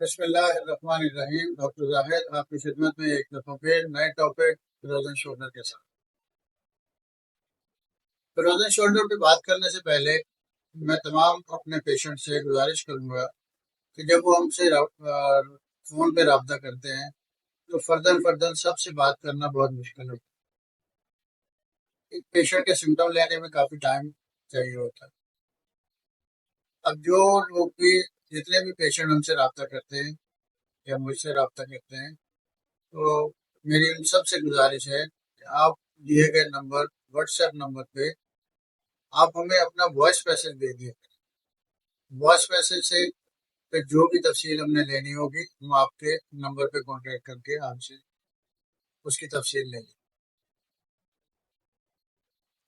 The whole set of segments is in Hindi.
बिस्मिल्लाहिर्रहमानिर्रहीम। डॉक्टर जाहिद आपकी खिदमत में एक दफ़ा फिर नए टॉपिक फ्रोजन शोल्डर के साथ। फ्रोजन शोल्डर पे बात करने से पहले मैं तमाम अपने पेशेंट से गुजारिश करूंगा कि जब वो हमसे फ़ोन पे रब्ता करते हैं तो फर्दन फर्दन सबसे बात करना बहुत मुश्किल होता है। एक पेशेंट के सिम्टम लेने में काफ़ी टाइम चाहिए होता है। अब जो लोग भी जितने भी पेशेंट हमसे रब्ता करते हैं या मुझसे रब्ता करते हैं, तो मेरी उन सबसे गुजारिश है कि आप दिए गए नंबर व्हाट्सएप नंबर पे आप हमें अपना वॉइस मैसेज दे दिए। वॉइस मैसेज से फिर जो भी तफसील हमने लेनी होगी हम आपके नंबर पे कांटेक्ट करके आपसे उसकी तफसील लेंगे।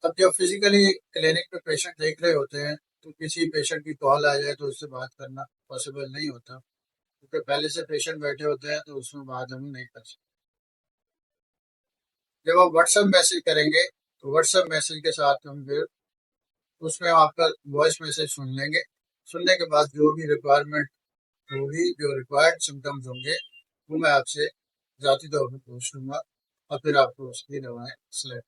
अब जब फिजिकली क्लिनिक पे पेशेंट देख रहे होते हैं तो किसी पेशेंट की कॉल आ जाए तो उससे बात करना पॉसिबल नहीं होता, क्योंकि पहले से पेशेंट बैठे होते हैं तो उसमें बात हम नहीं कर सकते। जब आप व्हाट्सएप मैसेज करेंगे तो व्हाट्सएप मैसेज के साथ हम फिर उसमें आपका वॉइस मैसेज सुन लेंगे। सुनने के बाद जो भी रिक्वायरमेंट होगी, जो रिक्वायर्ड सिम्टम्स होंगे, वो मैं आपसे ज़ाती तौर पर पूछ लूँगा और फिर आपको उसकी दवाएँ सेलेक्ट।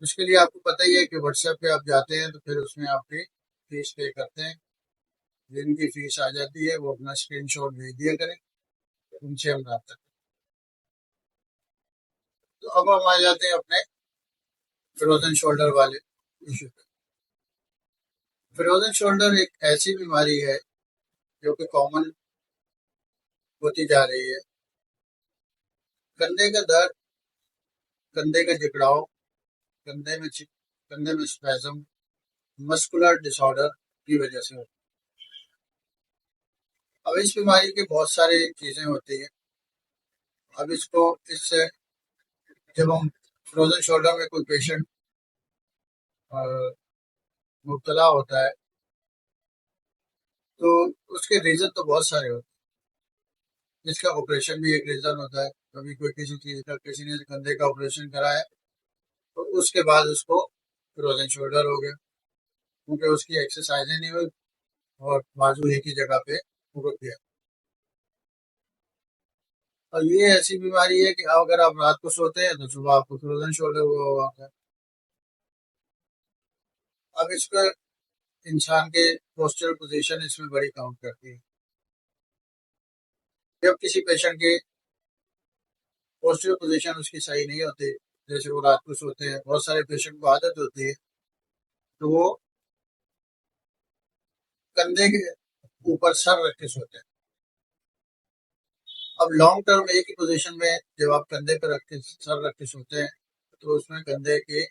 उसके लिए आपको पता ही है कि व्हाट्सएप पे आप जाते हैं तो फिर उसमें आपकी फ़ीस पे करते हैं। जिनकी फ़ीस आ जाती है वो अपना स्क्रीनशॉट भेज दिया करें, उनसे हम राब्ता करें। तो अब हम आ जाते हैं अपने फ्रोज़न शोल्डर वाले इश्यू पे। फ्रोज़न शोल्डर एक ऐसी बीमारी है जो कि कॉमन होती जा रही है। कंधे का दर्द, कंधे का जकड़ाव, कंधे में स्पैज़म, मस्कुलर डिसऑर्डर की वजह से होता है। अब इस बीमारी की बहुत सारी चीज़ें होती हैं। अब इसको इससे जब हम फ्रोजन शोल्डर में कोई पेशेंट मुब्तला होता है तो उसके रीज़न तो बहुत सारे होते हैं। इसका ऑपरेशन भी एक रीज़न होता है। कभी कोई किसी चीज़ का किसी ने कंधे का ऑपरेशन कराया तो उसके बाद उसको फ्रोजन शोल्डर हो गया, क्योंकि उसकी एक्सरसाइजें नहीं हुई और बाजू एक ही जगह पे रुक गया। और ये ऐसी बीमारी है कि अगर आप रात को सोते हैं तो सुबह आपको फ्रोजन शोल्डर हुआ हुआ होता है। अब इसका इंसान के पोस्चर पोजीशन इसमें बड़ी काउंट करती है। जब किसी पेशेंट की पोस्चर पोजीशन उसकी सही नहीं होती, जैसे वो रात को सोते हैं, बहुत सारे पेशेंट को आदत होती है तो वो कंधे के ऊपर सर रख के सोते हैं। अब लॉन्ग टर्म एक ही पोजीशन में जब आप कंधे पर रख के सर रख के सोते हैं तो उसमें कंधे की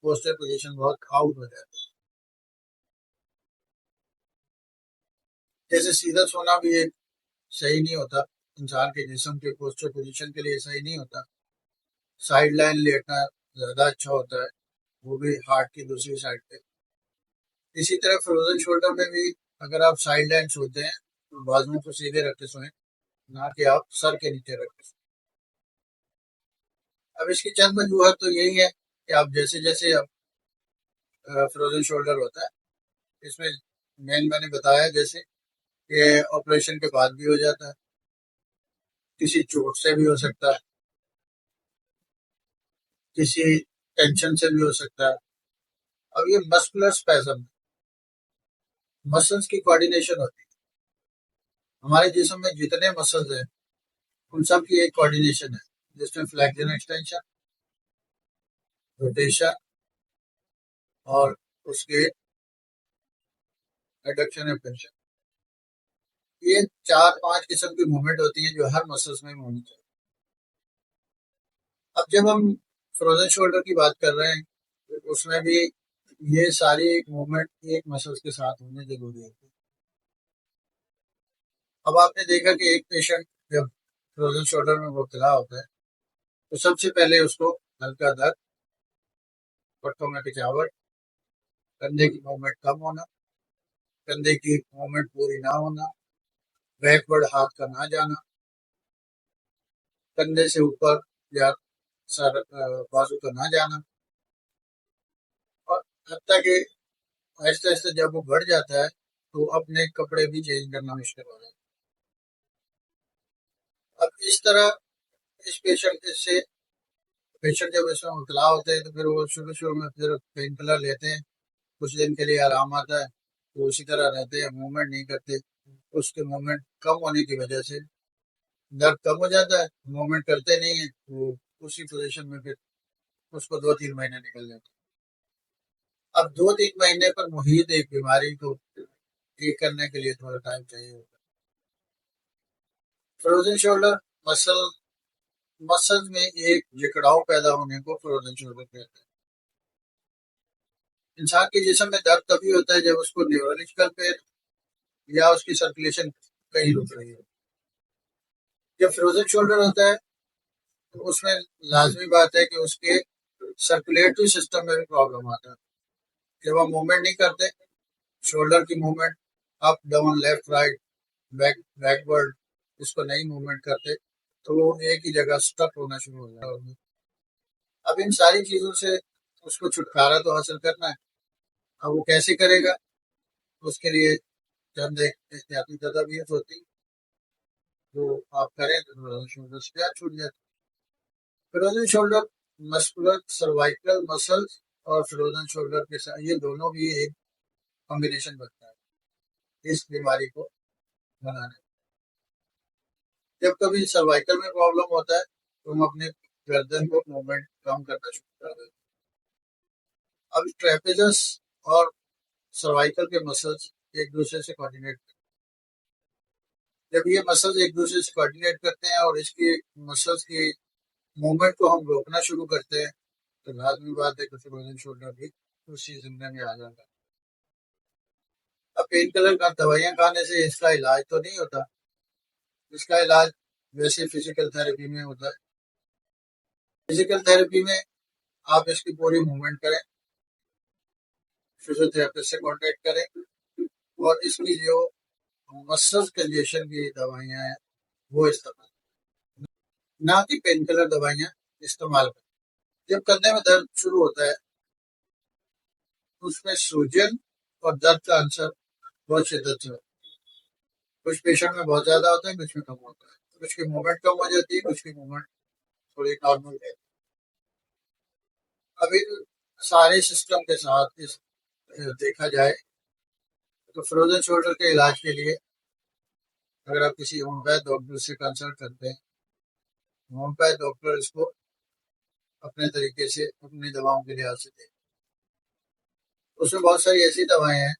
पोस्चर पोजीशन बहुत आउट हो जाती है। जैसे सीधा सोना भी एक सही नहीं होता, इंसान के जिस्म के पोस्चर पोजीशन के लिए सही नहीं होता। साइड लाइन लेटना ज्यादा अच्छा होता है, वो भी हार्ट की दूसरी साइड पे। इसी तरह फ्रोजन शोल्डर में भी अगर आप साइड लाइन सोते हैं तो बाजुओं को सीधे रख के सोएं, ना कि आप सर के नीचे रख के सोएं। अब इसकी चंद वजूहत तो यही है कि आप जैसे जैसे अब फ्रोजन शोल्डर होता है, इसमें मेन मैंने बताया जैसे कि ऑपरेशन के बाद भी हो जाता है, किसी चोट से भी हो सकता है, किसी टेंशन से भी हो सकता है। अब ये मस्कुलर स्पैज्म, मसल्स की कोऑर्डिनेशन होती है। हमारे जिस्म में जितने मसल्स हैं उन सब की एक कोऑर्डिनेशन है, जिसमें फ्लेक्शन एक्सटेंशन, रोटेशन और उसके एडक्शन एब्डक्शन, ये 4-5 किस्म की मूवमेंट होती है जो हर मसल्स में होनी चाहिए। अब जब हम फ्रोजन शोल्डर की बात कर रहे हैं तो उसमें भी ये सारी मूवमेंट एक मसल्स के साथ होने जरूरी होती है। अब आपने देखा कि एक पेशेंट जब फ्रोजन शोल्डर में मुब्तला होता है तो सबसे पहले उसको हल्का दर्द, पट्टों में खिंचावट, कंधे की मूवमेंट कम होना, कंधे की मूवमेंट पूरी ना होना, बैकवर्ड हाथ का ना जाना, कंधे से ऊपर या सर बाजू का ना जाना, और हत्ता कि आहिस्ते आहिस्ते जब वो बढ़ जाता है तो अपने कपड़े भी चेंज करना मुश्किल हो जाता है। अब इस तरह इस पेशेंट जब इसमें मुबतला होते हैं तो फिर वो शुरू-शुरू में फिर पेन किलर लेते हैं, कुछ दिन के लिए आराम आता है, तो उसी तरह रहते हैं, मूवमेंट नहीं करते। उसके मूवमेंट कम होने की वजह से दर्द कम हो जाता है, मूवमेंट करते नहीं हैं, वो उसी पोज़ीशन में फिर उसको 2-3 महीने निकल जाते हैं। अब 2-3 महीने पर मुहीत एक बीमारी को ठीक करने के लिए थोड़ा टाइम चाहिए होता है। फ्रोज़न शोल्डर मसल मसल में एक जकड़ाव पैदा होने को फ्रोज़न शोल्डर कहते हैं। इंसान के जिस्म में दर्द तभी होता है जब उसको न्यूरोलॉजिकल पेन या उसकी सर्कुलेशन कहीं रुक रही है। जब फ्रोजन शोल्डर होता है तो उसमें लाजमी बात है कि उसके सर्कुलेटरी सिस्टम में भी प्रॉब्लम आता है। जब हम मूवमेंट नहीं करते, शोल्डर की movement up down left right backward इसको नहीं मूवमेंट करते तो वो एक ही जगह स्टक होना शुरू हो जाता है। अब इन सारी चीजों से उसको छुटकारा तो हासिल करना है। अब वो कैसे करेगा, उसके लिए चंद एक एहतियाती तदाबीर होती जो आप करें तो फ्रोजन शोल्डर से क्या छूट जाता है। Frozen shoulder muscular cervical muscles और फ्रोजन शोल्डर के साथ ये दोनों भी एक कॉम्बिनेशन बनता है इस बीमारी को बनाने। जब कभी सर्वाइकल में प्रॉब्लम होता है तो हम अपने गर्दन को मूवमेंट कम करना शुरू कर देते हैं। अब ट्रेपेजस और सर्वाइकल के मसल्स एक दूसरे से कोऑर्डिनेट, जब ये मसल्स एक दूसरे से कोऑर्डिनेट करते हैं और इसकी मसल्स की मूवमेंट को हम रोकना शुरू करते हैं तो लाजमी बात है कि फ्रोजन शोल्डर भी उसी जिम्मे में आ जाता है। अब पेन किलर का दवाइयाँ खाने से इसका इलाज तो नहीं होता, इसका इलाज वैसे फिजिकल थेरेपी में होता है। फिजिकल थेरेपी में आप इसकी पूरी मूवमेंट करें, फिजियोथेरेपिस्ट से कॉन्टेक्ट करें और इसकी जो मसल कंजेशन की दवाइयाँ हैं वो इस्तेमाल, ना कि पेन किलर दवाइयाँ इस्तेमाल करें। जब कंधे में दर्द शुरू होता है तो उसमें सूजन और दर्द का अंसर बहुत शिद्दत से होता है। कुछ पेशेंट में बहुत ज्यादा होता है, कुछ में कम होता है, कुछ की मूवमेंट कम हो जाती है, कुछ की मूवमेंट थोड़ी नॉर्मल रहती है। अब इन सारे सिस्टम के साथ इस देखा जाए तो फ्रोजन शोल्डर के इलाज के लिए अगर आप किसी होम्योपैथ डॉक्टर से कंसल्ट करते हैं, होम्योपैथ डॉक्टर इसको अपने तरीके से अपनी दवाओं के लिहाज से देते हैं। उसमें बहुत सारी ऐसी दवाएं हैं,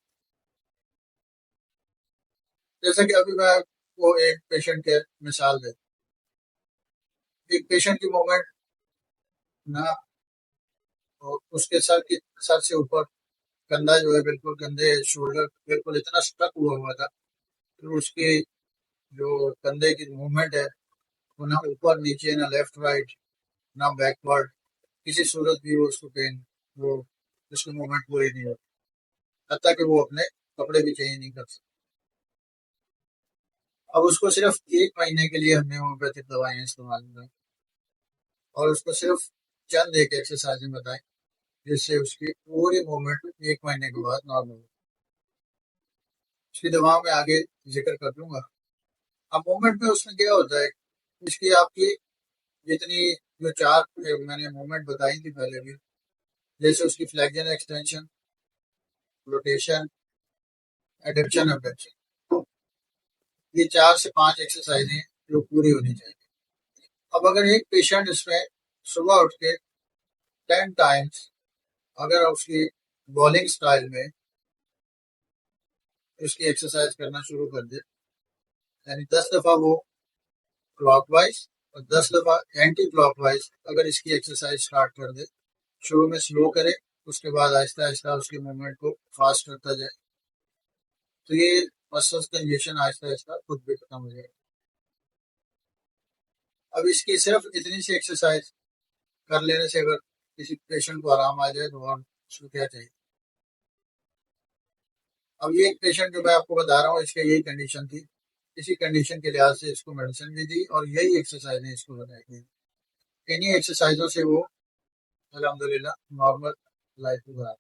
जैसे कि अभी मैं आपको एक पेशेंट के मिसाल देता हूं। एक पेशेंट की मूवमेंट ना, और उसके सर से ऊपर कंधा जो है बिल्कुल कंधे शोल्डर बिल्कुल इतना स्टक हुआ हुआ था, फिर उसकी जो कंधे की मूवमेंट है वो ना ऊपर नीचे ना लेफ्ट राइट ना बैकवर्ड किसी सूरत भी वो उसको पेन वो उसकी मूवमेंट पूरी नहीं होती, हत्ता कि वो अपने कपड़े भी चेंज नहीं कर सकते। अब उसको सिर्फ 1 महीने के लिए हमने होम्योपैथिक दवाइयाँ इस्तेमाल की और उसको सिर्फ चंद एक एक्सरसाइज बताई जिससे उसकी पूरी मूवमेंट 1 महीने के बाद नॉर्मल हो। उसकी दवाओं में आगे जिक्र कर दूंगा। अब मूवमेंट में उसमें क्या होता है, इसकी आपकी जितनी जो चार मैंने मूवमेंट बताई थी पहले भी, जैसे उसकी flexion extension rotation adduction abduction, ये 4 से 5 एक्सरसाइज हैं जो पूरी होनी चाहिए। अब अगर एक पेशेंट इसमें सुबह उठ के 10 टाइम्स अगर उसकी बॉलिंग स्टाइल में इसकी एक्सरसाइज करना शुरू कर दे, यानी 10 दफा वो क्लॉकवाइज और 10 दफा एंटी क्लॉकवाइज अगर इसकी एक्सरसाइज स्टार्ट कर दे, शुरू में स्लो करे उसके बाद आहिस्ता आहिस्ता उसकी मूवमेंट को फास्ट करता जाए तो ये मसल्स कंजेशन आहिस्ता आहिस्ता खुद भी खत्म हो जाएगा। अब इसकी सिर्फ इतनी सी एक्सरसाइज कर लेने से अगर किसी पेशेंट को आराम आ जाए तो और उसको क्या चाहिए। अब ये एक पेशेंट जो मैं आपको बता रहा हूँ इसका यही कंडीशन थी, इसी कंडीशन के लिहाज से इसको मेडिसिन भी दी और यही एक्सरसाइजें इसको बताई गई। इन्हीं एक्सरसाइजों से वो अल्हम्दुलिल्लाह नॉर्मल लाइफ गुजार।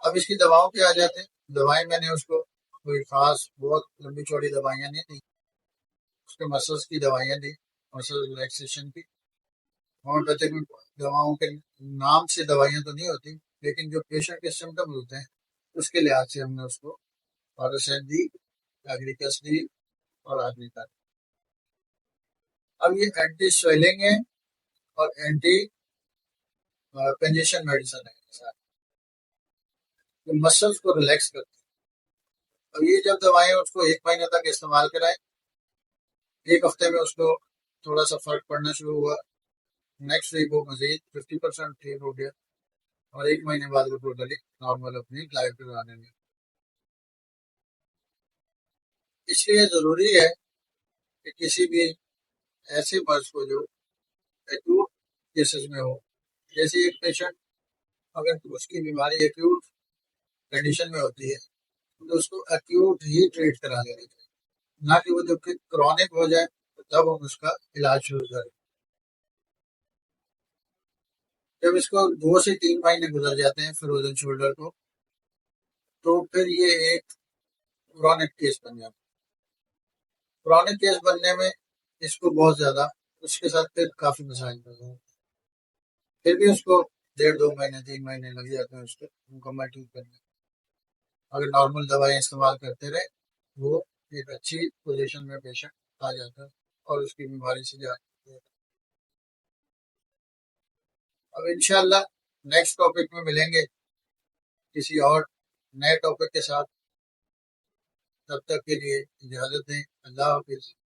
अब इसकी दवाओं पे आ जाते हैं। दवाएं मैंने उसको कोई खास बहुत लंबी चौड़ी दवाइयाँ नहीं दी, उसके मसल्स की दवाइयाँ दी, मसल रिलैक्सेशन की। होम्योपैथिक में दवाओं के नाम से दवाइयाँ तो नहीं होती, लेकिन जो पेशेंट के सिम्टम्स होते हैं उसके लिहाज से हमने उसको पारासेट दी, एग्रीकस दी और आर्निका। अब ये एंटी स्वेलिंग है और एंटी कंजेशन मेडिसिन है, जो मसल्स को रिलैक्स करती है। अब ये जब दवाएं उसको 1 महीने तक इस्तेमाल कराएं, 1 हफ्ते में उसको थोड़ा सा फर्क पड़ना शुरू हुआ, नेक्स्ट वीक वो मजीद 50% ठीक हो गया और 1 महीने बाद वो टोटली नॉर्मल अपनी लाइफ पे आने लगे। इसलिए जरूरी है कि किसी भी ऐसे मर्ज को जो एक्यूट केसेस में हो, जैसे एक पेशेंट अगर उसकी बीमारी एक्यूट कंडीशन में होती है तो उसको एक्यूट ही ट्रीट करा लेना चाहिए, ना कि वो जब क्रॉनिक हो जाए तो तब हम उसका इलाज शुरू करें। जब इसको 2 से 3 महीने गुजर जाते हैं फ्रोजन शोल्डर को, तो फिर ये एक क्रॉनिक केस बन जाता है। क्रॉनिक केस बनने में इसको बहुत ज्यादा, उसके साथ फिर काफी मसाइल पैदा होते हैं। फिर भी उसको 1.5 2 महीने 3 महीने लग जाते हैं उसको मुकम्मल ठीक करने में। अगर नॉर्मल दवाएं इस्तेमाल करते रहे, वो एक अच्छी पोजीशन में पेशेंट आ जाता है और उसकी बीमारी से जाती है। अब इंशाल्लाह नेक्स्ट टॉपिक में मिलेंगे किसी और नए टॉपिक के साथ। तब तक के लिए इजाजत दें। अल्लाह हाफिज।